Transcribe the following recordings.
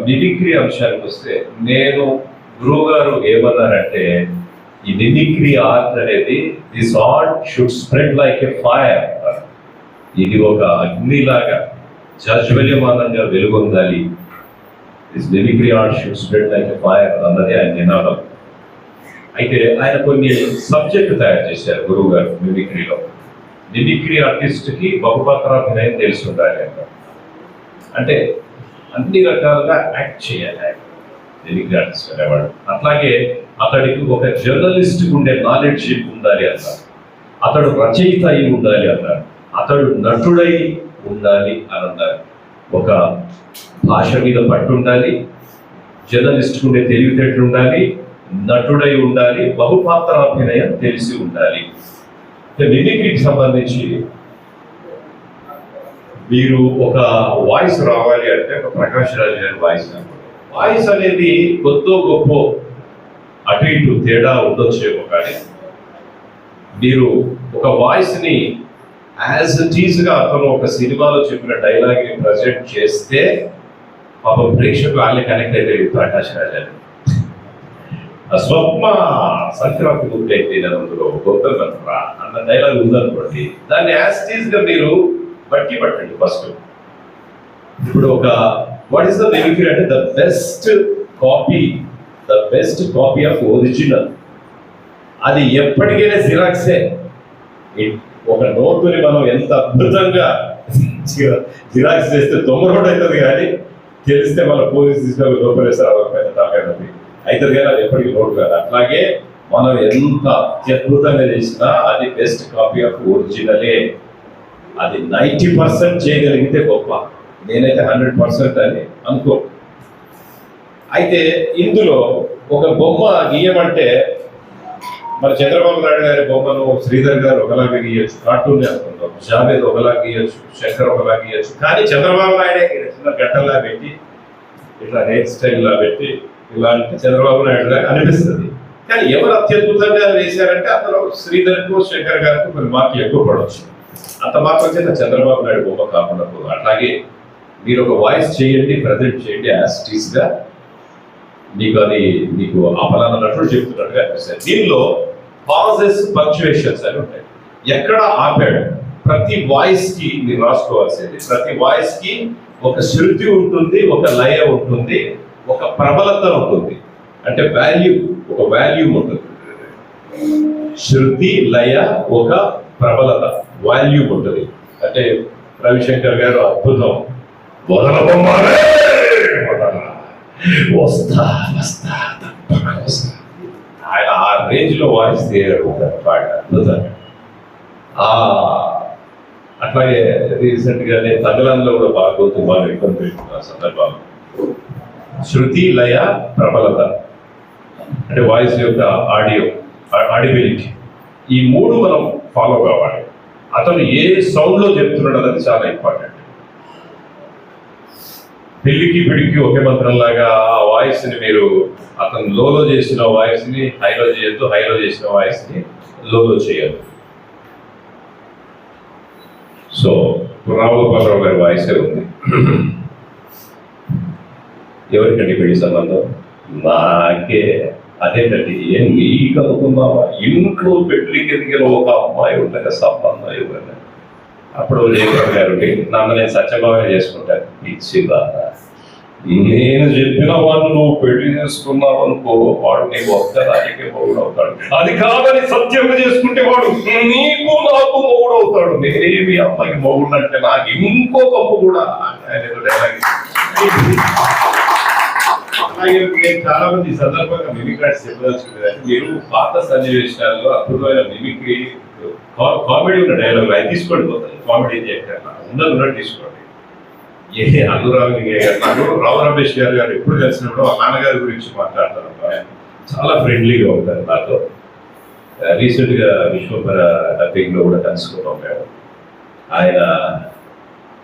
Mimicry అంశానికి వస్తే నేను గురువు గారు ఏమన్నారంటే ఈ మిమిక్రీ ఆర్ట్ అనేది this art should spread like a fire. ఇది ఒక అగ్నిలాగా జాజ్వల్యమానంగా వెలుగొందాలి. This mimicry art should spread like a fire అన్నది ఆయన నినాదం. అయితే ఆయన కొన్ని సబ్జెక్టు తయారు చేశారు గురువు గారు మిమిక్రీలో. మిమిక్రీ ఆర్టిస్ట్కి బహుపాత్రాభినయం తెలిసి ఉండాలి అంట. అంటే అన్ని రకాలుగా యాక్ట్ చేయాలి మిమిక్రీ ఆర్టిస్ట్ అనేవాడు. అట్లాగే అతడికి ఒక జర్నలిస్ట్కి ఉండే నాలెడ్జ్ ఉండాలి అన్నారు. అతడు రచయిత అయి ఉండాలి అన్నారు. అతడు నటుడై ఉండాలి అని అన్నారు. ఒక భాష మీద పట్టు ఉండాలి, జర్నలిస్ట్కి ఉండే తెలివితేటలు ఉండాలి, నటుడై ఉండాలి, బహుపాత్రాభినయం తెలిసి ఉండాలి. మిమిక్రీకి సంబంధించి మీరు ఒక వాయిస్ రావాలి అంటే ఒక ప్రకాష్ రాజ్ గారి వాయిస్ అనేది కొద్దో గొప్ప అటు ఇటు తేడా ఉండొచ్చేమో, కానీ మీరు ఒక వాయిస్ని యాజ్ ఇట్ ఈజ్గా అతను ఒక సినిమాలో చెప్పిన డైలాగ్ని ప్రజెంట్ చేస్తే పాపం ప్రేక్షకులు వాళ్ళే కనెక్ట్ అయితే ప్రకాష్ రాజ్ అని స్వప్న సంక్రాంతి గుర్తు అయితే అందులో గొప్ప అన్న డైలాగ్ ఉందనుకోండి, దాన్ని యాజ్ ఇట్ ఈజ్గా మీరు బట్టి పట్టండి. ఫస్ట్ ఇప్పుడు ఒక వాట్ ఈస్ ద మిమిక్రీ అంటే the best copy of original. అది ఎప్పటికైనా జిరాక్సే. ఒక నోటుని మనం ఎంత అద్భుతంగా జిరాక్స్ చేస్తే దొంగ రోడ్ అవుతుంది, కానీ తెలిస్తే మన పోలీసు తీసుకొని లోపలేస్తారు అవుతుంది కానీ అది ఎప్పటికీ నోటు కాదు. అట్లాగే మనం ఎంత అత్యద్భుతంగా చేసినా అది బెస్ట్ కాపీ ఆఫ్ ఒరిజినలే. అది 90% చేయగలిగితే గొప్ప, నేనైతే 100% అని అనుకో. అయితే ఇందులో ఒక బొమ్మ గీయమంటే మన చంద్రబాబు నాయుడు గారి బొమ్మను శ్రీధర్ గారు ఒకలాగా గీయచ్చు, కార్టూన్ అనుకుంటాం, జావేద్ ఒకలాగా గీయచ్చు, శంకర్ ఒకలాగా గీయచ్చు. కానీ చంద్రబాబు నాయుడే చిన్న గడ్డలా పెట్టి ఇట్లా హెయిర్ స్టైల్లా పెట్టి ఇలాంటి చంద్రబాబు నాయుడు గారు అనిపిస్తుంది. కానీ ఎవరు అత్యద్భుతంగా వేశారంటే అందులో శ్రీధర్కు శంకర్ గారికి కొన్ని మార్కులు ఎక్కువ పడవచ్చు. అంత మార్పు వచ్చే చంద్రబాబు నాయుడు బొమ్మ కాకుండా. అట్లాగే మీరు ఒక వాయిస్ చేయండి, ప్రజెంట్ చేయండి యాజ్ ఇట్ ఈస్గా. మీకు అపలాన్నట్లు చెప్తున్నట్టుగా అనిపిస్తుంది. దీనిలో పాజెస్, పంక్చుయేషన్స్ అని ఉంటాయి. ఎక్కడ ఆపాడు ప్రతి వాయిస్ కి మీరు రాసుకోవాల్సింది. ప్రతి వాయిస్ కి ఒక శృతి ఉంటుంది, ఒక లయ ఉంటుంది, ఒక ప్రబలత ఉంటుంది. అంటే ఒక వాల్యూమ్ ఉంటుంది. శృతి, లయ, ఒక ప్రబలత, వాల్యూమ్ ఉంటుంది. అంటే రవిశంకర్ గారు అద్భుతం వస్తా ఆయన ఆ రేంజ్ లో వాయిస్ తీయడు పాట అద్భుతంగా. అట్లాగే రీసెంట్ గా నేను తమిళంలో కూడా బాగా ఇబ్బంది పెట్టుకున్న సందర్భాలు. శృతి, లయ, ప్రబలత అంటే వాయిస్ యొక్క ఆడిబిలిటీ, ఈ మూడు మనం ఫాలో కావాలి. అతను ఏ సౌండ్ లో చెప్తున్నాడు అనేది చాలా ఇంపార్టెంట్. పెళ్లికి పిడికి ఒకే మంత్రం లాగా ఆ వాయిస్ ని మీరు అతను లోలో చేసిన వాయిస్ ని హైలో చేయొద్దు, హైలో చేసిన వాయిస్ ని లోలో చేయొద్దు. సో రామగోపాలరావు గారి వాయిసే ఉంది. ఎవరికండి పెళ్లి సంబంధం? నాకే. అదేంటండి ఏం నీకు అనుకున్నావా? ఇంట్లో పెళ్లికి ఎదిగిన ఒక అమ్మాయి ఉండగా సంబంధం ఇవ్వండి. అప్పుడు జయప్రభ గారు నన్ను నేను సత్యభావన చేసుకుంటాను. ఇచ్చిందా నేను చెప్పిన వాళ్ళు నువ్వు పెళ్లి చేసుకున్నావు అనుకో, వాడు నీకు ఒక్క రాజకీయ మొగుడు అవుతాడు. అది కాదని సత్యంగా చేసుకుంటే వాడు నీకు నాకు మొగుడు అవుతాడు. నేనేమి అమ్మాయికి మొగుడు అంటే నాకు ఇంకో కప్పు కూడా. అలాగే నేను చాలా మంది ఈ సందర్భంగా మిమిక్రాట్స్ చెప్పదలుచుకునేది, మీరు పాత సన్నివేశాల్లో అద్భుతమైన మిమిక్రీ కామెడీ ఉన్న డైలాగ్ అది తీసుకోండి. పోతాయి కామెడీ చేయకుండా ఉన్నట్టు తీసుకోండి. రావు రమేష్ గారు ఎప్పుడు కలిసినప్పుడు ఆ నాన్నగారి గురించి మాట్లాడతారు. చాలా ఫ్రెండ్లీగా ఉంటారు నాతో. రీసెంట్ గా విశ్వంబర డబ్బింగ్ లో కూడా కలుసుకున్నాం మేము. ఆయన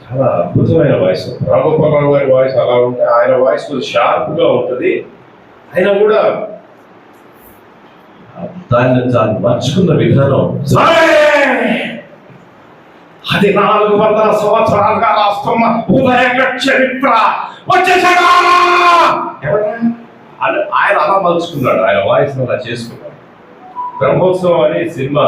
చాలా అద్భుతమైన వాయిస్. రామగోపాలరావు గారి వాయిస్ అలా ఉంటే ఆయన వాయిస్ కొంచెం షార్ప్ గా ఉంటుంది. ఆయన కూడా దాన్ని మర్చుకున్న విధానం, అది 400 సంవత్సరాలుగా రాస్తున్న ఉదయ చరిత్ర వచ్చేసాడా అని ఆయన అలా మలుచుకున్నాడు, ఆయన వాయిస్ అలా చేసుకున్నాడు. బ్రహ్మోత్సవం అని సినిమా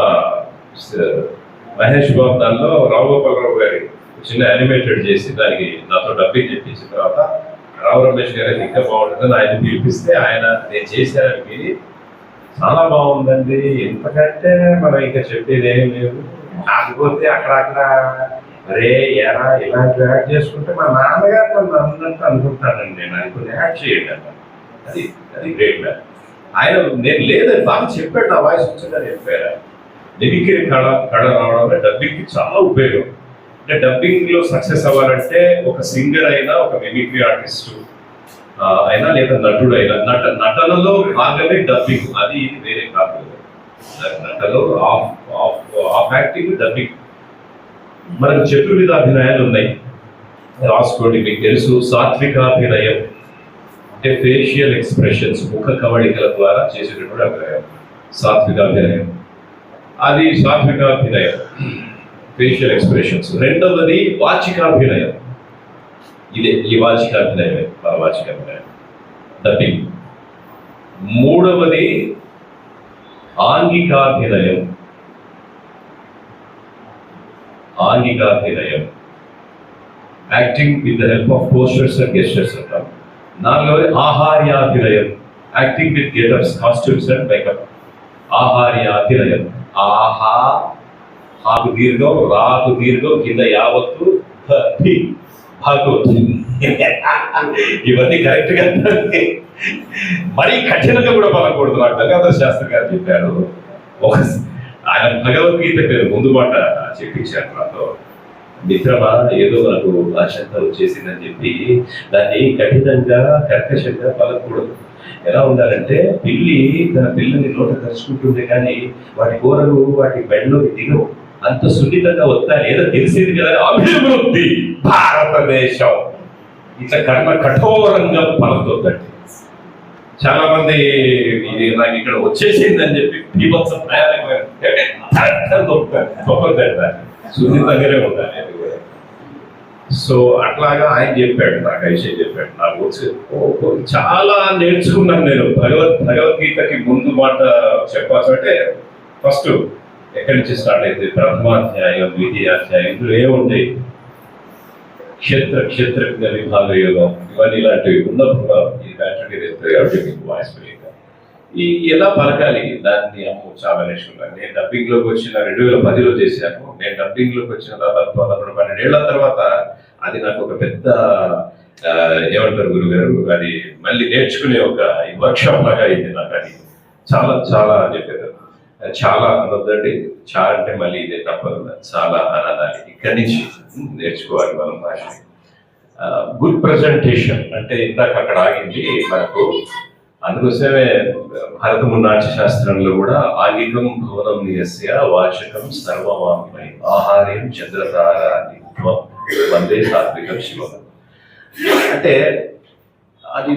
మహేష్ బాబు దానిలో రావు గోపాలరావు గారి చిన్న యానిమేటెడ్ చేసి దానికి నాతో డబ్బింగ్ చెప్పించిన తర్వాత రావు రమేష్ గారికి ఇంకా బాగుంటుందని ఆయన పిలిపిస్తే ఆయన నేను చేశానికి చాలా బాగుందండి, ఎంతకంటే మనం ఇంకా చెప్పేది ఏం లేదు, కాకపోతే అక్కడక్కడ రే ఎరా ఇలాంటి యాడ్ చేసుకుంటే మా నాన్నగారు నన్ను అన్నట్టు అనుకుంటానండి, నేను అనుకుని యాడ్ చేయండి అన్న. అది అది గ్రేట్ మ్యాన్. ఆయన నేను లేదని బాగా చెప్పాడు, నా వాయిస్ వచ్చిందని చెప్పారు. మిమిక్రీ కళ రావడం వల్ల డబ్బింగ్కి చాలా ఉపయోగం. అంటే డబ్బింగ్లో సక్సెస్ అవ్వాలంటే ఒక సింగర్ అయినా, ఒక మిమిక్రీ ఆర్టిస్టు అయినా, లేదా నటుడు అయినా, నటనలో భాగమే డబ్బింగ్, అది ఇది వేరే కాదు. నటనలో ఆఫ్ యాక్టింగ్ డబ్బింగ్. మనకు చతుర్విధ అభినయాలు ఉన్నాయి, రాసుకోండి. మీకు తెలుసు, సాత్వికాభినయం అంటే ఫేషియల్ ఎక్స్ప్రెషన్స్, ముఖ కవళికల ద్వారా చేసేటటువంటి అభినయం సాత్వికాభినయం. అది సాత్వికాభినయం, ఫేషియల్ ఎక్స్ప్రెషన్స్. రెండవది వాచికాభినయం, ఇదే ఈ వాచికాభినయమే వాచికాభినయం డబ్బింగ్. మూడవది ఆంగికాభినయం, ఆంగికాభినయం acting with the help of postures and gestures అంటాం. నాలుగవది ఆహార్యాభినయం, acting with getups, costumes and makeup. ఆహార్యాభినయం, ఆహా హాకు దీర్ఘం, రాకు దీర్ఘం, కింద యావత్తు భాగవత్. ఇవన్నీ కరెక్ట్ గా మరీ కఠినంగా కూడా పలకూడదు. నాకు గంగాధర శాస్త్రి గారు చెప్పారు, ఒక ఆయన భగవద్గీత పేరు ముందు మాట చెప్పించారు నాతో, మిత్రమా ఏదో మనకు భాషంతా వచ్చేసిందని చెప్పి దాన్ని కఠినంగా కర్కశంగా పలకూడదు. ఎలా ఉండాలంటే పిల్లి తన పిల్లని నోట కరుచుకుంటుంది, కానీ వాటి కూరలు వాటి బెడ్లోకి దిగవు, అంత సున్నితంగా వస్తాయి. ఏదో తెలిసింది కదా, అభివృద్ధి భారతదేశం ఇట్లా కర్మ కఠోరంగా పలుకుతుందండి. చాలా మంది ఇది నాకు ఇక్కడ వచ్చేసిందని చెప్పి బీభత్సం సున్నితంగానే ఉండాలి. సో అట్లాగా ఆయన చెప్పాడు, నాకు విషయం చెప్పాడు. నాకు వచ్చి చాలా నేర్చుకున్నాను నేను. భగవద్గీతకి ముందు మాట చెప్పాల్సింటే ఫస్ట్ ఎక్కడి నుంచి స్టార్ట్ అయింది, ప్రథమాధ్యాయం, ద్వితీయాధ్యాయం, ఇందులో ఏముంటాయి, క్షేత్రజ్ఞ విభాగ యోగం, ఇవన్నీ ఇలాంటివి ఉన్నప్పుడు ఈ బ్యాటరీ వాయిస్ ఈ ఎలా పలకాలి దాన్ని చాలా నేర్చుకున్నాను. నేను డబ్బింగ్ లోకి వచ్చిన 2010లో చేశాను. నేను డబ్బింగ్ లోకి వచ్చిన తర్వాత 12 ఏళ్ల తర్వాత అది నాకు ఒక పెద్ద ఏమంటారు గురుగారు, అది మళ్ళీ నేర్చుకునే ఒక వర్క్షాప్ లాగా అయింది నాకు. అది చాలా చాలా చెప్పారు, చాలా అనొద్దండి, చాలా అంటే మళ్ళీ ఇదే తప్పదు, చాలా అనాలి. ఇక్కడి నుంచి నేర్చుకోవాలి మనం భాష. గుడ్ ప్రజెంటేషన్ అంటే ఇందాక అక్కడ ఆగింది మనకు. అందుకోసమే భరతము నాట్య శాస్త్రంలో కూడా ఆంగికం భవనం నియస్య వాచకం సర్వవాంగ్మై ఆహార్యం చంద్రతారాన్ని వందే సాత్వికం శివం. అంటే అది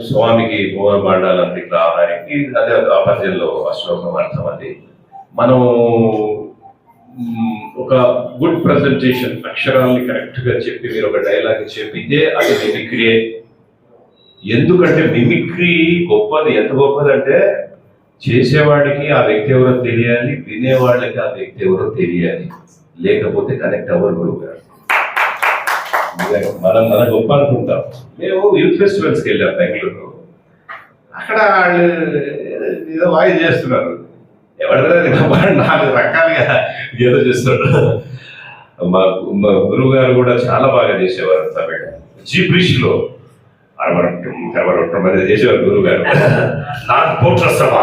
స్వామికి భువన బాండాలంటే ఇట్లా ఆహార్యానికి అదే ఆ పద్యంలో అశ్లోకం అర్థం. అది మనం ఒక గుడ్ ప్రజెంటేషన్, అక్షరాల్ని కరెక్ట్ గా చెప్పి మీరు ఒక డైలాగ్ చెప్పితే అది మిమిక్రీయే. ఎందుకంటే మిమిక్రీ గొప్పది, ఎంత గొప్పది అంటే చేసేవాడికి ఆ వ్యక్తి ఎవరో తెలియాలి, వినేవాళ్ళకి ఆ వ్యక్తి ఎవరో తెలియాలి, లేకపోతే కనెక్ట్ అవ్వరు గురువు గారు. మనం గొప్ప అనుకుంటాం. మేము యూత్ ఫెస్టివల్స్కి వెళ్ళాం బెంగళూరు. అక్కడ వాళ్ళు ఏదో వాయిస్ చేస్తున్నారు, ఎవరైనా 4 రకాలుగా ఏదో చేస్తున్నాడు. మా గురువు గారు కూడా చాలా బాగా చేసేవారు. తమిళ జీబ్రిష్ లో చేసేవారు గురువు గారు. నాకు పోట్రస్తమా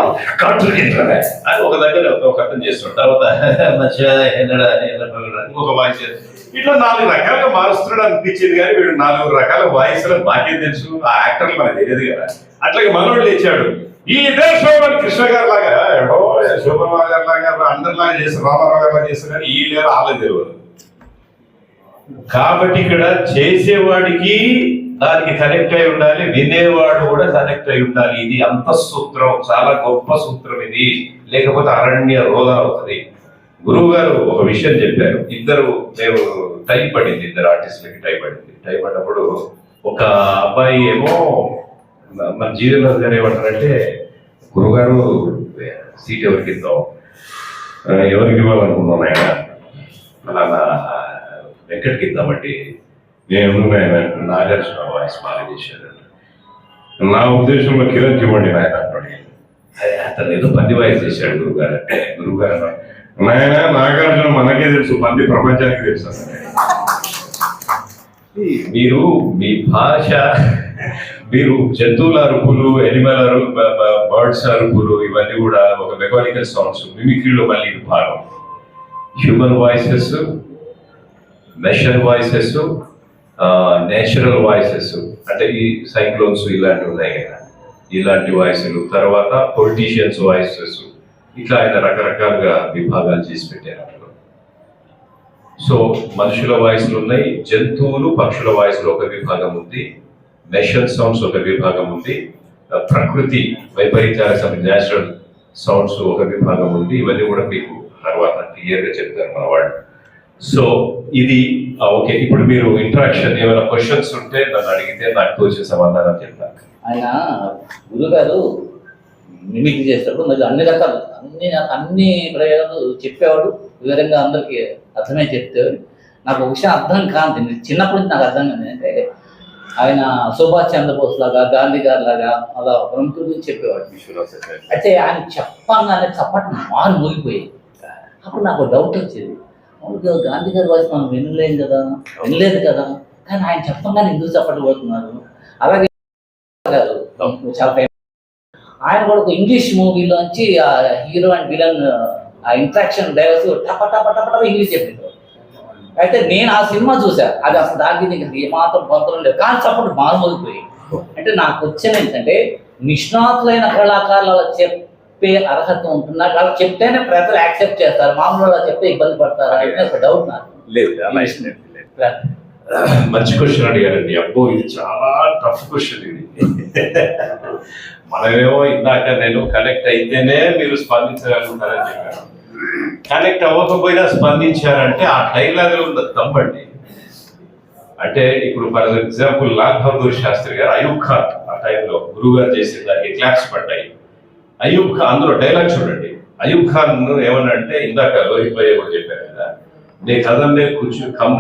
అని ఒక దగ్గర ఒక అర్థం చేస్తున్నాడు. తర్వాత ఇంకొక వాయిస్ ఇట్లా 4 రకాలుగా మారుస్తున్నాడు అనిపించింది. కానీ వీడు 4 రకాల వాయిస్ మాకేం తెలుసు, ఆ యాక్టర్లు మనకు తెలియదు కదా. అట్లాగే మనోడు లేచాడు, ఈ ఇదే శోభన్ కృష్ణ గారి లాగా ఎవడో శోభన్ గారి లాగా అందరిలాగా చేస్తారు, రామారావు గారు లాగా చేస్తారు, కానీ ఈ లేరు ఆలే తెలియదు. కాబట్టి ఇక్కడ చేసేవాడికి దానికి కనెక్ట్ అయి ఉండాలి, వినేవాడు కూడా కనెక్ట్ అయి ఉండాలి. ఇది అంత సూత్రం, చాలా గొప్ప సూత్రం ఇది. లేకపోతే అరణ్య రోదన అవుతుంది. గురువు గారు ఒక విషయం చెప్పారు. మేము టై పడింది, 2 ఆర్టిస్టులకి టై పడింది. టై పడినప్పుడు ఒక అబ్బాయి ఏమో మన జీవన్ గారు ఏమంటారంటే, గురుగారు సీట్ ఎవరికి ఇద్దాం, ఎవరికి ఇవ్వాలనుకున్నాను ఆయన అలా వెంకట్కి ఇద్దామంటే, నేను నాగార్జున వాయిస్ బాగా చేశాను, నా ఉద్దేశంలో కిరణ్కి ఇవ్వండి నాయన అంటాడు. అతను ఏదో పంది వాయిస్ చేశాడు గురుగారు అంటే, గురుగారు నాయన నాగార్జున మనకే తెలుసు, పంది ప్రపంచానికి తెలుసు. మీరు మీ భాష, మీరు జంతువుల అరుపులు, ఎనిమల్ బర్డ్స్ అరుపులు, ఇవన్నీ కూడా ఒక మెకానికల్ సౌండ్స్, మిమిక్రీలో మళ్ళీ భాగం. Human voices, machine voices, natural voices, అంటే ఈ సైక్లోన్స్ ఇలాంటివి ఉన్నాయి కదా, ఇలాంటి వాయిస్లు, తర్వాత పొలిటీషియన్స్ వాయిసెస్, ఇట్లా ఆయన రకరకాలుగా విభాగాలు చేసి పెట్టారు. సో మనుషుల వాయిస్లు ఉన్నాయి, జంతువులు పక్షుల వాయిస్లు ఒక విభాగం ఉంది, మెషిన్ సౌండ్స్ ఒక విభాగం ఉంది, ప్రకృతి వైపరీత్యాల న్యాచురల్ సౌండ్స్ ఒక విభాగం ఉంది. ఇవన్నీ కూడా మీకు తర్వాత క్లియర్గా చెప్తారు మన వాళ్ళు. సో ఇది ఓకే. ఇప్పుడు మీరు ఇంటరాక్షన్ ఏమైనా క్వశ్చన్స్ ఉంటే నన్ను అడిగితే నాకు తోచిన సమాధానం చెప్తాను. ఆయన గురుగారు మిమిక్రీ చేసేటప్పుడు మరి అన్ని రకాలు అన్ని ప్రయోగాలు చెప్పేవాడు, వివరంగా అందరికీ అర్థమే చెప్తేవాడు. నాకు ఒక విషయం అర్థం కాదు, చిన్నప్పటి నుంచి నాకు అర్థం కాదు. అంటే ఆయన సుభాష్ చంద్రబోస్ లాగా, గాంధీ గారి లాగా అలా ప్రముఖుల గురించి చెప్పేవాడు. అయితే ఆయన చెప్పగానే చప్పటి మారు మోగిపోయేది. అప్పుడు నాకు డౌట్ వచ్చేది, గాంధీ గారి వాయిస్ మనం వినలేదు కదా, కానీ ఆయన చెప్పగానే ఎందుకు చప్పట్లు పడుతున్నారు. అలాగే చాలా ఫేమస్. ఆయన కూడా ఒక ఇంగ్లీష్ మూవీలోంచి ఆ హీరో అండ్ విలన్ ఆ ఇంట్రాక్షన్ డైవర్స్ టప టప టప టప ఇంగ్లీష్ చెప్పింది. అయితే నేను ఆ సినిమా చూసా, అది అసలు దానికి ఏమాత్రం పొందడం లేదు, కానీ చప్పట్లు మారుమోగిపోయి. అంటే నాకు వచ్చిన ఏంటంటే, నిష్ణాతులైన కళాకారులు అలా చెప్పే అర్హత ఉంటున్నా, వాళ్ళు చెప్తేనే ప్రజలు యాక్సెప్ట్ చేస్తారు, మామూలు అలా చెప్తే ఇబ్బంది పడతారు అనేది ఒక డౌట్ నాకు. లేదు, మంచి క్వశ్చన్ అడిగారండి. అబ్బో, ఇది చాలా టఫ్ క్వశ్చన్. ఇది మనమేమో ఇందాక నేను కనెక్ట్ అయితేనే మీరు స్పందించగలుగుతారని చెప్పాను. కనెక్ట్ అవ్వకపోయినా స్పందించారంటే ఆ డైలాగ్లో ఉన్న తప్పండి. అంటే ఇప్పుడు ఫర్ ఎగ్జాంపుల్ లాల్ బహదూర్ శాస్త్రి గారు అయూబ్ ఖాన్ ఆ టైంలో గురువు గారు చేసిన దానికి క్లాప్స్ పడ్డాయి. అయూబ్ ఖాన్ అందులో డైలాగ్ చూడండి. అయూబ్ ఖాన్ ఏమన్నా అంటే, ఇందాక లోహిత్ భయ్య కూడా చెప్పారు కదా, నే కదम में कुछ कम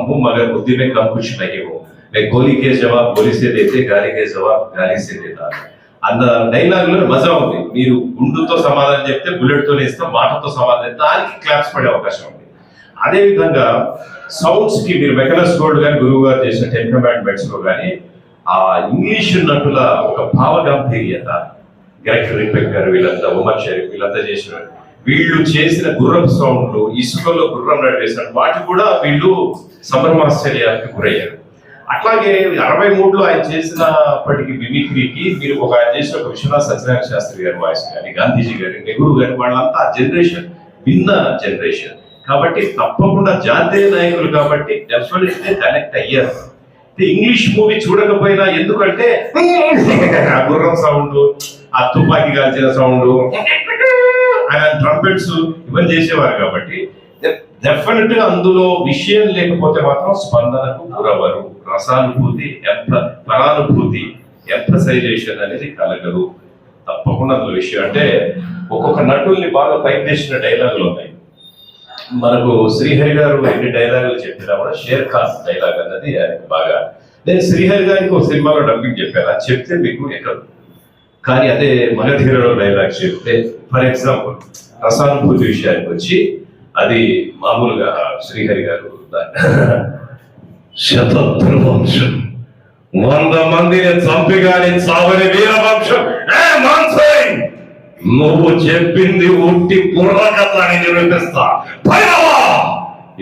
हूं मगर बुद्धि में कम कुछ नहीं हूं, मैं गोली के जवाब गोली से देते, गाली के जवाब गाली से देता అన్న డైలాగ్ లో మజా ఉంది. మీరు గుండుతో సమాధానం చెప్తే బుల్లెట్ తోనే ఇస్తాం, మాటతో సమాధానం దానికి క్లాప్స్ పడే అవకాశం ఉంది. అదే విధంగా సౌండ్స్ కి మీరు మెకలస్ గోల్డ్ గాని గురువు గారు చేసిన 10 కమాండ్మెంట్స్ లో కానీ ఆ ఇంగ్లీష్ నటుల ఒక భావగాంభీర్యత, గ్రెగ్ రిపెక్ గారు వీళ్ళంతా, ఉమర్ షరీఫ్ వీళ్ళంతా చేసిన, వీళ్ళు చేసిన గుర్రపు సౌండ్లు, ఇసుకలో గుర్రం నడిపేశారు, వాటి కూడా వీళ్ళు సంభ్రమాశ్చర్యానికి గురయ్యారు. అట్లాగే 63లో ఆయన చేసినప్పటికీ మిమిక్రీకి మీరు ఆయన చేసిన ఒక విశ్వనాథ్ సత్యనారాయణ శాస్త్రి గారి వాయిస్ కానీ, గాంధీజీ గారి, నెహ్రూ గారి, వాళ్ళంతా ఆ జనరేషన్ భిన్న జనరేషన్ కాబట్టి తప్పకుండా జాతీయ నాయకులు కాబట్టి డెఫినెట్లీ కనెక్ట్ అయ్యారు. ఇంగ్లీష్ మూవీ చూడకపోయినా, ఎందుకంటే ఆ గుర్రం సౌండ్, ఆ తుపాకీ కాల్చిన సౌండ్, ఆయన ట్రంపెట్స్ ఇవన్నీ చేసేవారు కాబట్టి డెఫినెట్ గా అందులో విషయం లేకపోతే మాత్రం స్పందనకు గురవరు. రసానుభూతి, పరానుభూతి, ఎంఫసైజేషన్ అనేది కలగదు. తప్పకుండా అందులో విషయం అంటే ఒక్కొక్క నటుల్ని బాగా పైకి తెచ్చిన డైలాగులు ఉన్నాయి. మనకు శ్రీహరి గారు ఎన్ని డైలాగులు చెప్పినా కూడా షేర్ ఖాన్ డైలాగ్ అన్నది ఆయనకు బాగా, నేను శ్రీహరి గారికి ఒక సినిమాలో డబ్బింగ్ చెప్పాను, అది చెప్తే మీకు ఎక్కదు. కానీ అదే మగధీరలో డైలాగ్ చెప్తే, ఫర్ ఎగ్జాంపుల్ రసానుభూతి విషయానికి వచ్చి, అది మామూలుగా శ్రీహరి గారు శతద్రువంశం 100 మందిని చంపిగాని చావని వీరవంశం, నువ్వు చెప్పింది ఉట్టి బుర్రకథని నిరూపిస్తా,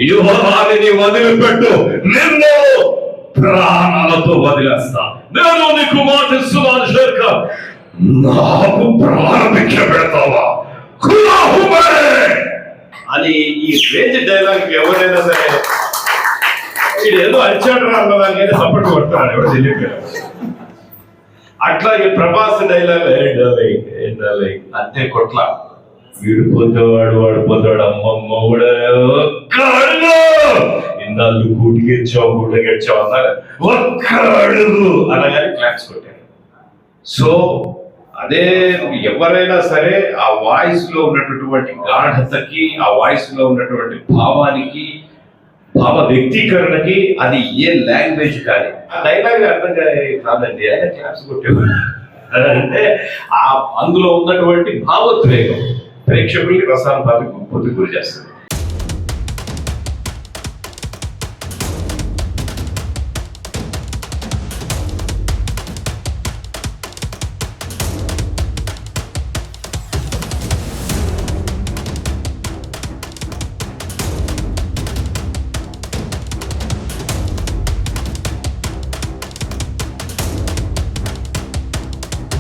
యువరాణిని వదిలిపెట్టు, నిన్ను ప్రాణాలతో వదిలేస్తా, నేను నీకు మాటిస్తున్నాను షేర్ ఖాన్, నాకు ప్రారంభించ పెడతావా అని ఈ రేంజ్ డైలాగ్ ఎవరైనా సరే ఇది ఏదో అరిచాడు అన్నదానికైతే సపోర్ట్ కొడతాడు, ఎవరు తెలియదు. అట్లాగే ప్రభాస్ డైలాగ్ అంతే కొట్ల, వీడిపోతాడు వాడిపోతాడు, అమ్మమ్మ కూడా ఇన్నాళ్ళు గూటికెచ్చావు అన్నారు, ఒక్క అడుగు అనగానే క్లాప్స్ కొట్టారు. సో అదే ఎవరైనా సరే ఆ వాయిస్ లో ఉన్నటువంటి గాఢతకి, ఆ వాయిస్ లో ఉన్నటువంటి భావానికి, భావ వ్యక్తీకరణకి అది ఏ లాంగ్వేజ్ కానీ ఆ డైలాగ్ అర్థం కాదండి, ఆయన క్లాప్స్ కొట్టేవారు అంటే ఆ అందులో ఉన్నటువంటి భావోద్వేగం ప్రేక్షకుల్ని రసానుభూతికి గురి చేస్తుంది.